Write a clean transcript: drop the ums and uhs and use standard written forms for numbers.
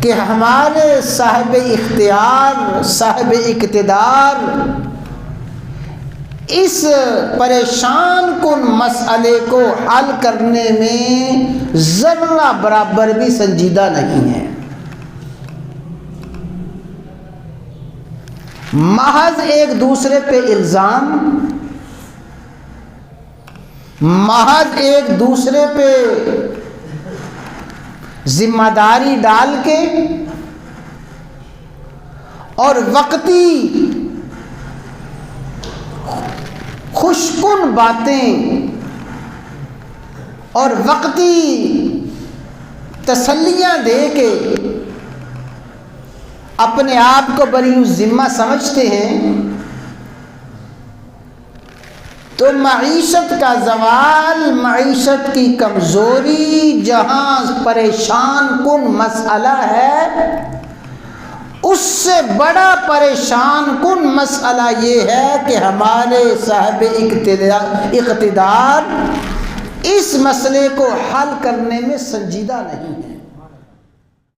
کہ ہمارے صاحب اختیار، صاحب اقتدار اس پریشان کن مسئلے کو حل کرنے میں ذرہ برابر بھی سنجیدہ نہیں ہے۔ محض ایک دوسرے پہ الزام، محض ایک دوسرے پہ ذمہ داری ڈال کے اور وقتی خوشکن باتیں اور وقتی تسلیاں دے کے اپنے آپ کو بری ذمہ سمجھتے ہیں تو معیشت کا زوال، معیشت کی کمزوری جہاں پریشان کن مسئلہ ہے، اس سے بڑا پریشان کن مسئلہ یہ ہے کہ ہمارے صاحب اقتدار اس مسئلے کو حل کرنے میں سنجیدہ نہیں ہے۔